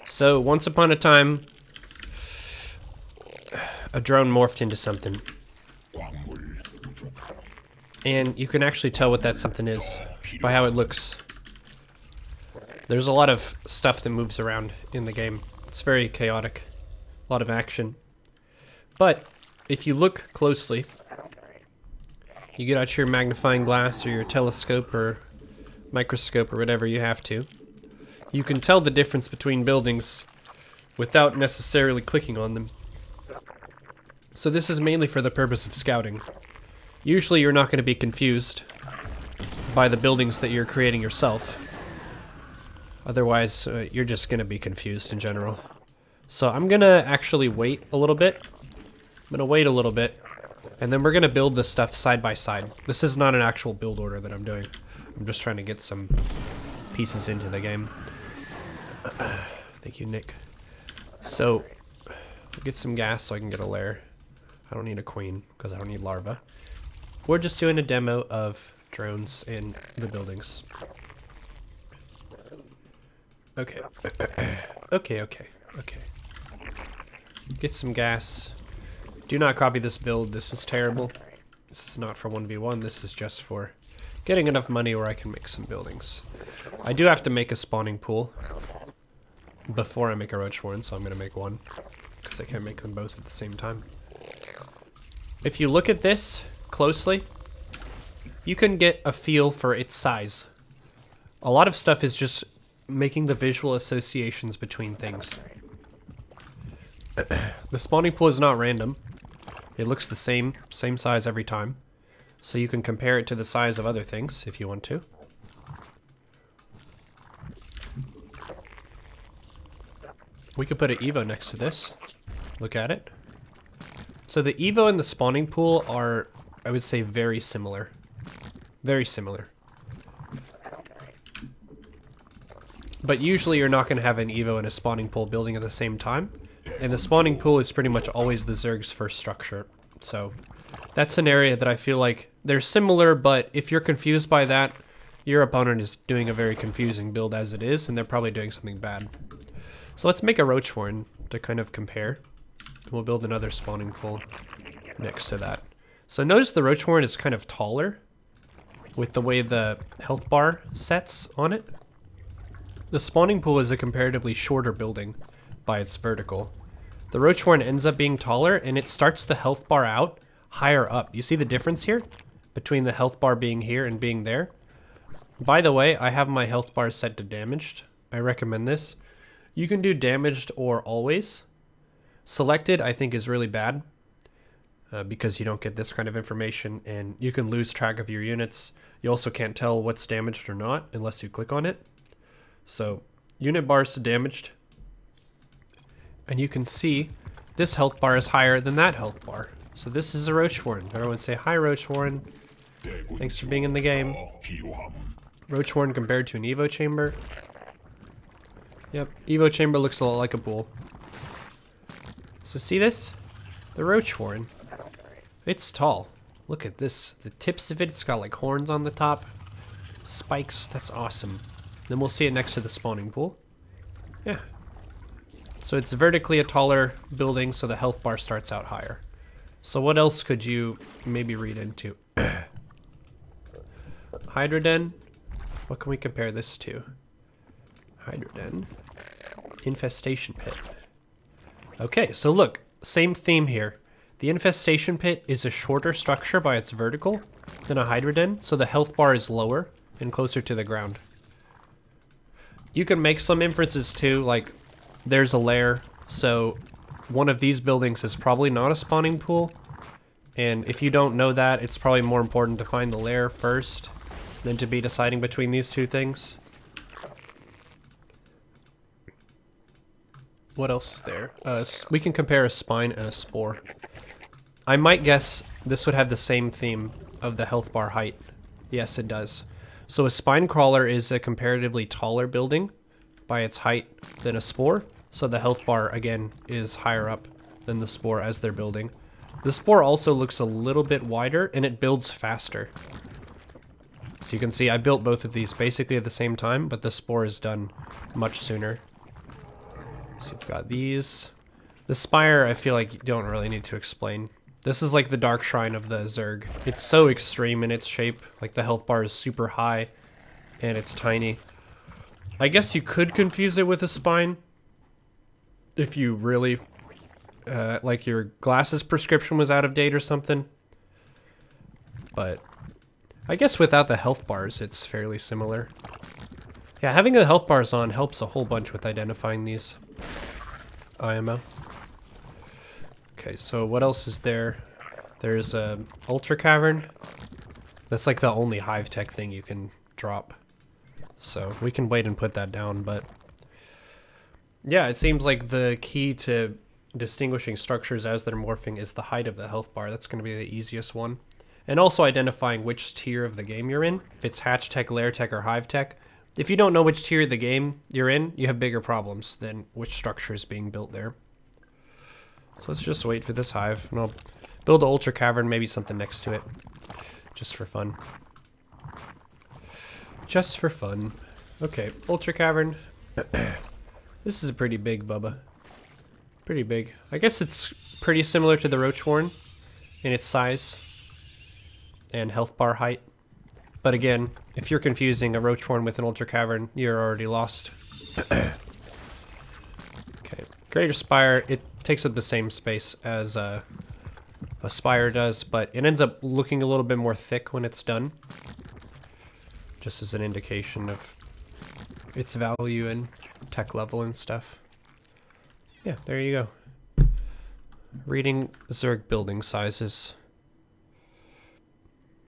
So, once upon a time, a drone morphed into something. And you can actually tell what that something is by how it looks. There's a lot of stuff that moves around in the game. It's very chaotic. A lot of action. But if you look closely, you get out your magnifying glass or your telescope or microscope or whatever you have to, you can tell the difference between buildings without necessarily clicking on them. So this is mainly for the purpose of scouting. Usually you're not going to be confused by the buildings that you're creating yourself. Otherwise, you're just going to be confused in general. So I'm going to actually wait a little bit. I'm going to wait a little bit. And then we're going to build this stuff side by side. This is not an actual build order that I'm doing. I'm just trying to get some pieces into the game. Thank you, Nick. So, get some gas so I can get a lair. I don't need a queen, because I don't need larvae. We're just doing a demo of drones in the buildings. Okay. Okay. Get some gas. Do not copy this build. This is terrible. This is not for 1v1. This is just for getting enough money where I can make some buildings. I do have to make a spawning pool before I make a roach warren, so I'm going to make one, because I can't make them both at the same time. If you look at this closely, you can get a feel for its size. A lot of stuff is just making the visual associations between things. The spawning pool is not random. It looks the same size every time. So you can compare it to the size of other things if you want to. We could put an Evo next to this. Look at it. So the Evo and the spawning pool are, I would say, very similar. Very similar. But usually you're not going to have an Evo and a spawning pool building at the same time. And the spawning pool is pretty much always the Zerg's first structure. So that's an area that I feel like they're similar, but if you're confused by that, your opponent is doing a very confusing build as it is, and they're probably doing something bad. So let's make a roach warren to kind of compare. We'll build another spawning pool next to that. So notice the roach warren is kind of taller with the way the health bar sets on it. The spawning pool is a comparatively shorter building by its vertical. The roach warren ends up being taller, and it starts the health bar out higher up. You see the difference here between the health bar being here and being there? By the way, I have my health bar set to damaged. I recommend this. You can do damaged or always. Selected, I think, is really bad because you don't get this kind of information, and you can lose track of your units. You also can't tell what's damaged or not unless you click on it. So, unit bars to damaged. And you can see this health bar is higher than that health bar. So this is a roach warren. Everyone say hi, roach warren. Thanks for being in the game. Roach warren compared to an Evo chamber. Yep, Evo chamber looks a lot like a pool. So see this? The roach warren. It's tall. Look at this. The tips of it, it's got like horns on the top. Spikes, that's awesome. Then we'll see it next to the spawning pool. Yeah. So it's vertically a taller building, so the health bar starts out higher. So what else could you maybe read into? Hydralisk Den. What can we compare this to? Hydralisk Den. Infestation pit. Okay, so look, same theme here. The infestation pit is a shorter structure by its vertical than a Hydralisk Den, so the health bar is lower and closer to the ground. You can make some inferences too, like there's a lair, so one of these buildings is probably not a spawning pool, and if you don't know that, it's probably more important to find the lair first than to be deciding between these two things. What else is there? We can compare a spine and a spore. I might guess this would have the same theme of the health bar height. Yes, it does. So a spine crawler is a comparatively taller building by its height than a spore. So the health bar, again, is higher up than the spore as they're building. The spore also looks a little bit wider, and it builds faster. So you can see I built both of these basically at the same time, but the spore is done much sooner. So you've got these. The spire, I feel like you don't really need to explain. This is like the dark shrine of the Zerg. It's so extreme in its shape. Like the health bar is super high and it's tiny. I guess you could confuse it with a spine if you really, like your glasses prescription was out of date or something. But I guess without the health bars, it's fairly similar. Yeah, having the health bars on helps a whole bunch with identifying these IMO. Okay, so what else is there? There's a Ultra Cavern. That's like the only hive tech thing you can drop. So we can wait and put that down, but yeah, it seems like the key to distinguishing structures as they're morphing is the height of the health bar. That's going to be the easiest one. And also identifying which tier of the game you're in. If it's hatch tech, lair tech, or hive tech. If you don't know which tier of the game you're in, you have bigger problems than which structure is being built there. So let's just wait for this hive, and I'll build an Ultra Cavern, maybe something next to it, just for fun. Just for fun. Okay, Ultra Cavern. This is pretty big, Bubba. Pretty big. I guess it's pretty similar to the Roach Warren in its size and health bar height. But again, if you're confusing a Roach Warren with an Ultra Cavern, you're already lost. Okay, Greater Spire, it takes up the same space as a Spire does, but it ends up looking a little bit more thick when it's done. Just as an indication of its value and tech level and stuff. Yeah, there you go. Reading Zerg building sizes.